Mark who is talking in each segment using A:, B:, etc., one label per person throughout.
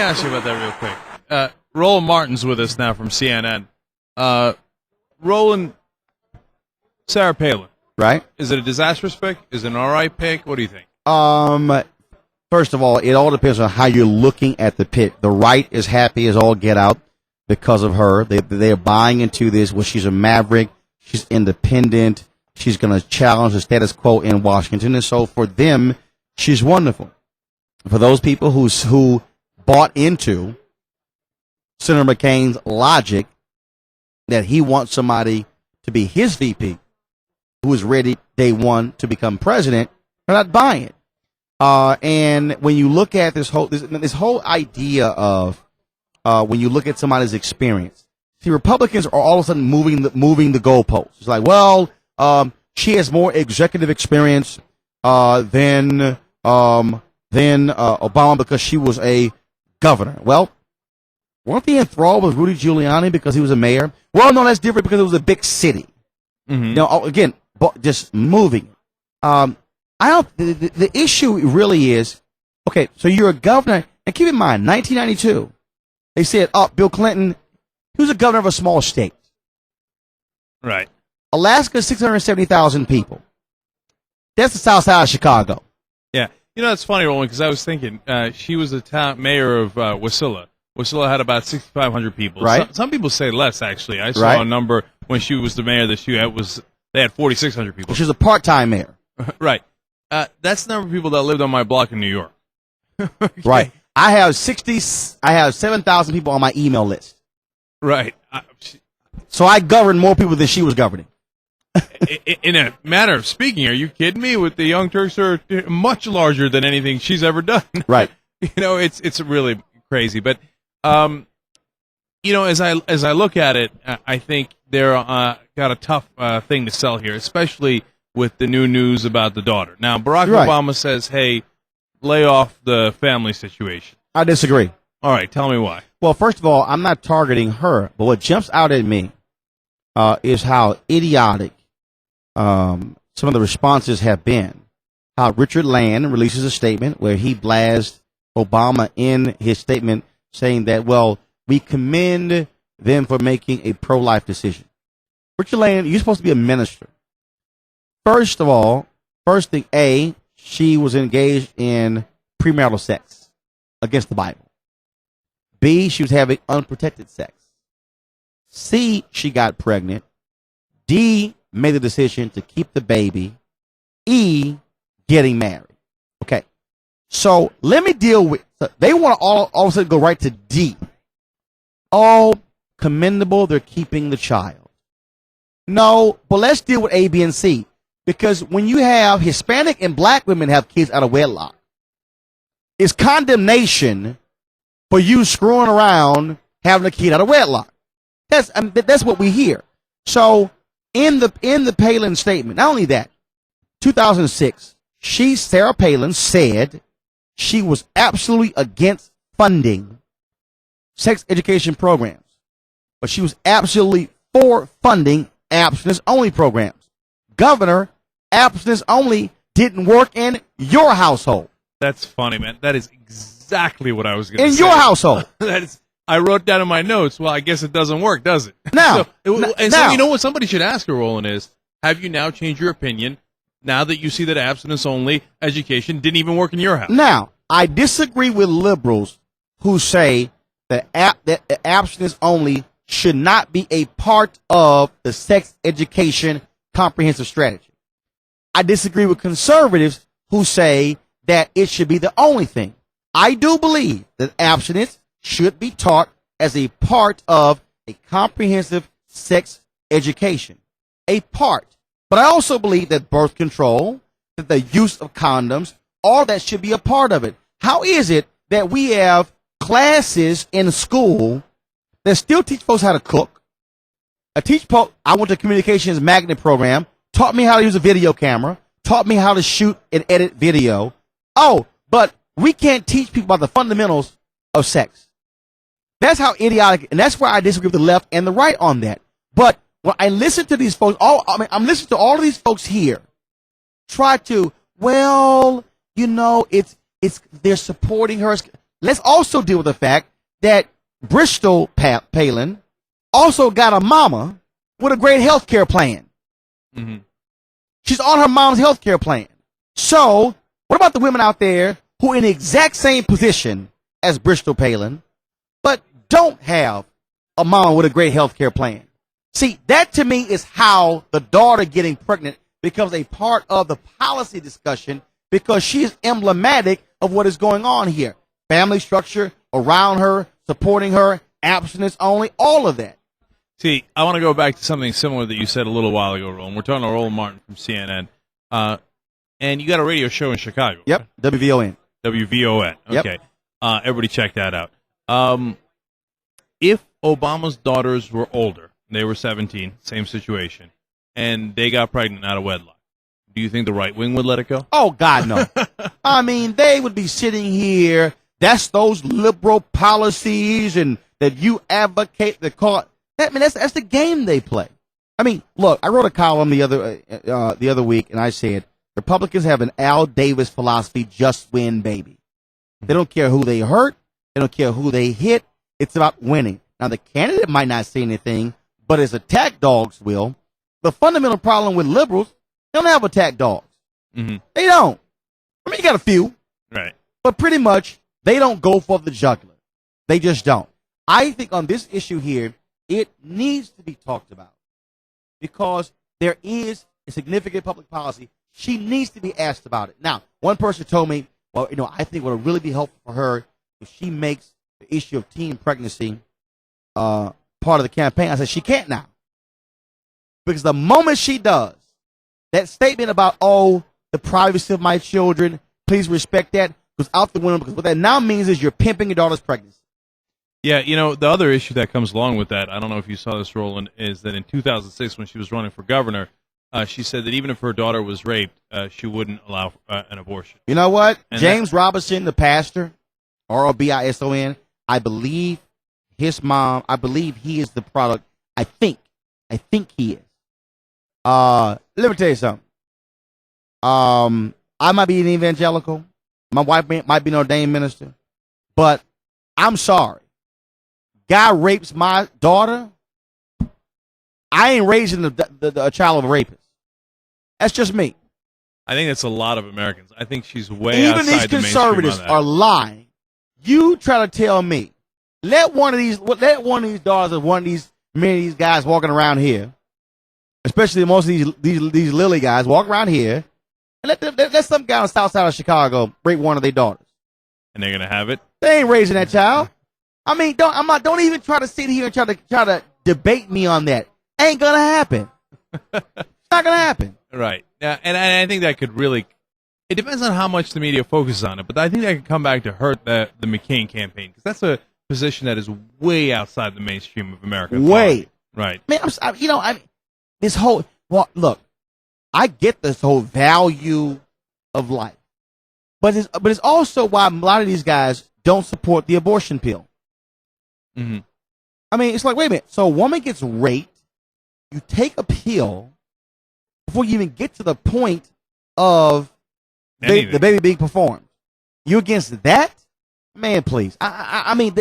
A: ask you about that real quick. Roland Martin's with us now from CNN. Roland, Sarah Palin.
B: Right.
A: Is it a disastrous pick? Is it an all right pick? What do you think?
B: First of all, it all depends on how you're looking at the pick. The right is happy as all get out because of her. They're buying into this. Well, she's a maverick. She's independent. She's going to challenge the status quo in Washington. And so for them, she's wonderful. For those people who bought into Senator McCain's logic that he wants somebody to be his VP who is ready day one to become president, they're not buying it. And when you look at this whole idea of when you look at somebody's experience, see, Republicans are all of a sudden moving the goalposts. It's like, well, she has more executive experience than Obama because she was a governor. Well, weren't they enthralled with Rudy Giuliani because he was a mayor? Well, no, that's different because it was a big city.
A: Mm-hmm.
B: Now, again, just moving. The issue really is, okay, so you're a governor, and keep in mind, 1992, they said, Bill Clinton, he was a governor of a small state.
A: Right.
B: Alaska, 670,000 people. That's the south side of Chicago.
A: Yeah. You know, it's funny, Roland, because I was thinking, she was the town mayor of Wasilla. Wasilla had about 6,500 people.
B: Right.
A: Some people say less, actually. I saw a number when she was the mayor that they had 4,600 people.
B: She's a part-time mayor.
A: Right. That's the number of people that lived on my block in New York. Okay.
B: Right. I have 7,000 people on my email list.
A: Right.
B: So I governed more people than she was governing.
A: In a matter of speaking, are you kidding me? With the Young Turks are much larger than anything she's ever done.
B: Right.
A: You know, it's really crazy. But you know, as I look at it, I think they're got a tough thing to sell here, especially with the new news about the daughter. Now, Barack Obama says, "Hey, lay off the family situation."
B: I disagree.
A: All right, tell me why.
B: Well, first of all, I'm not targeting her, but what jumps out at me is how idiotic some of the responses have been. How Richard Land releases a statement where he blasts Obama in his statement saying that, well, we commend them for making a pro-life decision. Richard Land, you're supposed to be a minister. First of all, first thing, A, she was engaged in premarital sex against the Bible. B, she was having unprotected sex. C, she got pregnant. D, made the decision to keep the baby. E, getting married. Okay. So let me deal with, they want to all of a sudden go right to D. Oh, commendable, they're keeping the child. No, but let's deal with A, B, and C. Because when you have Hispanic and black women have kids out of wedlock, it's condemnation for you screwing around having a kid out of wedlock. That's what we hear. So in the Palin statement, not only that, 2006, Sarah Palin said she was absolutely against funding sex education programs, but she was absolutely for funding abstinence-only programs. Governor, abstinence-only didn't work in your household.
A: That's funny, man. That is exactly what I was going to say.
B: In your household.
A: I wrote down in my notes, well, I guess it doesn't work, does it?
B: Now,
A: so you know what somebody should ask her, Roland, is, have you now changed your opinion now that you see that abstinence-only education didn't even work in your house?
B: Now, I disagree with liberals who say that abstinence-only should not be a part of the sex education comprehensive strategy. I disagree with conservatives who say that it should be the only thing. I do believe that abstinence should be taught as a part of a comprehensive sex education. A part. But I also believe that birth control, that the use of condoms, all that should be a part of it. How is it that we have classes in school that still teach folks how to cook? I went to a communications magnet program, taught me how to use a video camera, taught me how to shoot and edit video. Oh, but we can't teach people about the fundamentals of sex. That's how idiotic, and that's where I disagree with the left and the right on that. But when I listen to these folks, I'm listening to all of these folks here try to, well, you know, they're supporting her. let's also deal with the fact that Bristol Palin also got a mama with a great health care plan.
A: Mm-hmm.
B: She's on her mom's health care plan. So, what about the women out there who are in the exact same position as Bristol Palin, but don't have a mama with a great health care plan? See, that to me is how the daughter getting pregnant becomes a part of the policy discussion, because she is emblematic of what is going on here. Family structure around her, supporting her, abstinence only, all of that.
A: See, I want to go back to something similar that you said a little while ago, Roland. We're talking to Roland Martin from CNN. And you got a radio show in Chicago.
B: Yep,
A: right?
B: WVON.
A: WVON.
B: Yep.
A: Okay. Everybody check that out. If Obama's daughters were older, they were 17, same situation, and they got pregnant out of wedlock, do you think the right wing would let it go?
B: Oh, God, no. I mean, they would be sitting here. That's those liberal policies and that you advocate the cause. That's the game they play. I mean, look, I wrote a column the other week, and I said, Republicans have an Al Davis philosophy, just win, baby. They don't care who they hurt. They don't care who they hit. It's about winning. Now, the candidate might not say anything, but his attack dogs will. The fundamental problem with liberals, they don't have attack dogs.
A: Mm-hmm.
B: They don't. I mean, you got a few.
A: Right.
B: But pretty much, they don't go for the jugular. They just don't. I think on this issue here, it needs to be talked about because there is a significant public policy. She needs to be asked about it. Now, one person told me, well, I think what would really be helpful for her if she makes the issue of teen pregnancy part of the campaign. I said, she can't now. Because the moment she does, that statement about, oh, the privacy of my children, please respect that, goes out the window, because what that now means is you're pimping your daughter's pregnancy.
A: Yeah, the other issue that comes along with that, I don't know if you saw this, Roland, is that in 2006 when she was running for governor, she said that even if her daughter was raped, she wouldn't allow an abortion.
B: You know what?
A: And
B: James Robinson, the pastor, Robinson, I believe his mom, I believe he is the product. I think he is. Let me tell you something. I might be an evangelical. My wife might be an ordained minister. But I'm sorry. Guy rapes my daughter. I ain't raising a child of a rapist. That's just me.
A: I think that's a lot of Americans. I think she's way
B: Even
A: outside
B: these
A: the mainstream
B: conservatives
A: on that.
B: are lying. You try to tell me, let one of these daughters of one of these many of these guys walking around here, especially most of these Lily guys walk around here, and let some guy on the south side of Chicago rape one of their daughters.
A: And they're going to have it?
B: They ain't raising that child. I mean, don't even try to sit here and try to debate me on that. Ain't gonna happen. It's not gonna happen.
A: Right. Yeah, and I think that could really – it depends on how much the media focuses on it, but I think that could come back to hurt the McCain campaign because that's a position that is way outside the mainstream of America.
B: Way.
A: Right.
B: Man, this whole – well, look, I get this whole value of life, but it's also why a lot of these guys don't support the abortion pill.
A: Mm-hmm.
B: I mean, it's like, wait a minute. So a woman gets raped, you take a pill before you even get to the point of the baby being performed. You against that? Man, please. I mean,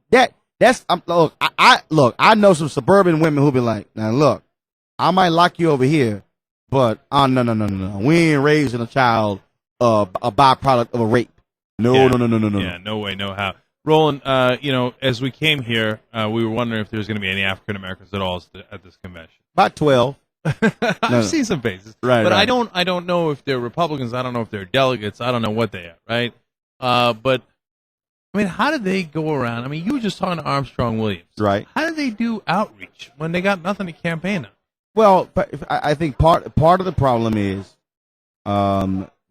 B: that's look, I know some suburban women who be like, now look, I might lock you over here, but no. We ain't raising a child a byproduct of a rape. No.
A: Yeah, no way, no how. Roland, as we came here, we were wondering if there was going to be any African Americans at all at this convention.
B: About 12.
A: I've seen some faces,
B: right?
A: But
B: right.
A: I don't know if they're Republicans. I don't know if they're delegates. I don't know what they are, right? But I mean, how did they go around? I mean, you were just talking to Armstrong Williams,
B: right?
A: How did they do outreach when they got nothing to campaign on?
B: Well, I think part of the problem is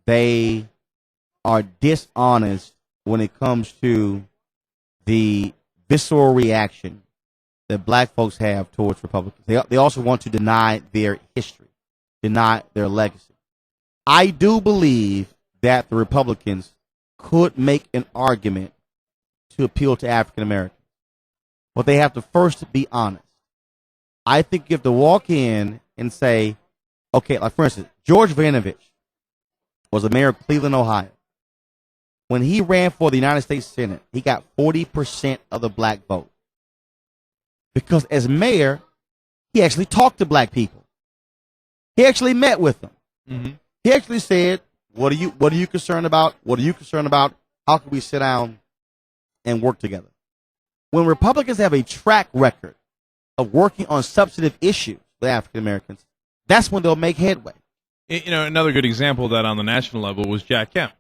B: they are dishonest when it comes to the visceral reaction that black folks have towards Republicans. They also want to deny their history, deny their legacy. I do believe that the Republicans could make an argument to appeal to African Americans, but they have to first be honest. I think you have to walk in and say, okay, like for instance, George Vanovich was the mayor of Cleveland, Ohio. When he ran for the United States Senate, he got 40% of the black vote. Because as mayor, he actually talked to black people. He actually met with them.
A: Mm-hmm.
B: He actually said, what are you concerned about? What are you concerned about? How can we sit down and work together? When Republicans have a track record of working on substantive issues with African Americans, that's when they'll make headway.
A: Another good example of that on the national level was Jack Kemp.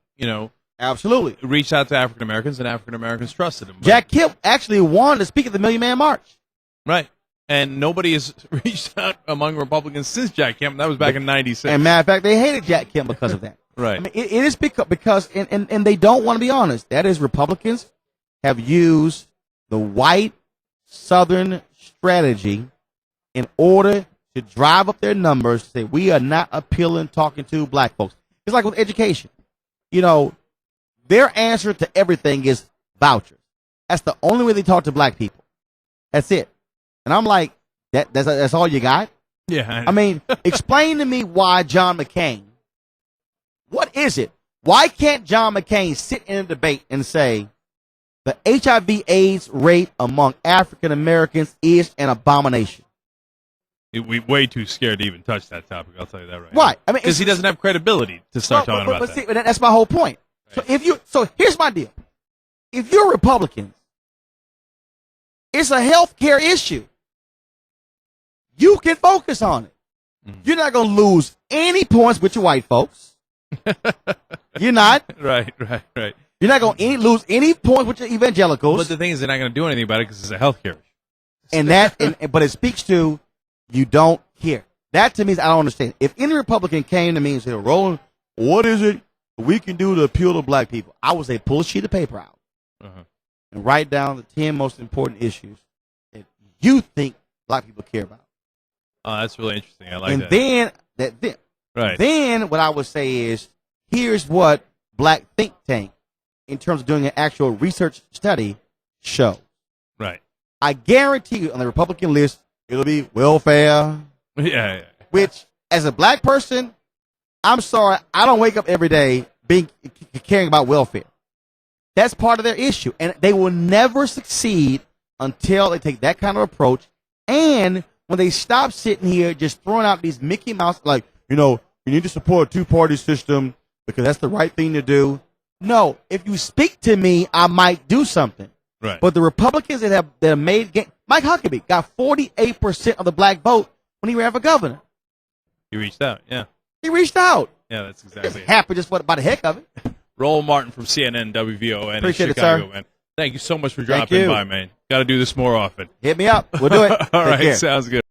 B: Absolutely.
A: Reached out to African Americans, and African Americans trusted him.
B: Jack Kemp actually wanted to speak at the Million Man March.
A: Right. And nobody has reached out among Republicans since Jack Kemp. That was back in '96.
B: And matter of fact, they hated Jack Kemp because of that.
A: Right.
B: I mean, it is because and they don't want to be honest. That is, Republicans have used the white Southern strategy in order to drive up their numbers, to say we are not appealing, talking to black folks. It's like with education. Their answer to everything is vouchers. That's the only way they talk to black people. That's it. And I'm like, that's all you got?
A: Yeah.
B: I mean, explain to me why John McCain. What is it? Why can't John McCain sit in a debate and say the HIV/AIDS rate among African Americans is an abomination?
A: We're way too scared to even touch that topic. I'll tell you that right.
B: Right. I mean,
A: because he doesn't have credibility to start talking about that.
B: See, that's my whole point.
A: Right.
B: So here's my deal. If you're Republicans, it's a health care issue. You can focus on it.
A: Mm-hmm.
B: You're not going to lose any points with your white folks. You're not.
A: Right.
B: You're not going to lose any points with your evangelicals.
A: But the thing is, they're not going to do anything about it because it's a health care issue.
B: But it speaks to you don't care. That to me is I don't understand. If any Republican came to me and said, Roland, what is it we can do to appeal to black people? I would say pull a sheet of paper out and write down the 10 most important issues that you think black people care about.
A: Oh, that's really interesting. I like
B: and
A: that.
B: Then what I would say is, here's what black think tank, in terms of doing an actual research study, show.
A: Right.
B: I guarantee you on the Republican list, it'll be welfare.
A: Yeah.
B: Which, as a black person, I'm sorry, I don't wake up every day caring about welfare. That's part of their issue. And they will never succeed until they take that kind of approach. And when they stop sitting here just throwing out these Mickey Mouse, like, you need to support a two-party system because that's the right thing to do. No, if you speak to me, I might do something.
A: Right.
B: But the Republicans that have made Mike Huckabee got 48% of the black vote when he ran for governor.
A: He reached out. Yeah.
B: He reached out.
A: Yeah, that's exactly it.
B: Happy just by the heck of it.
A: Roland Martin from CNN WVON
B: Appreciate
A: in Chicago,
B: it, sir.
A: man. Thank you so much for dropping by, man. Got to do this more often.
B: Hit me up. We'll do it.
A: All
B: Take
A: right,
B: care.
A: sounds good.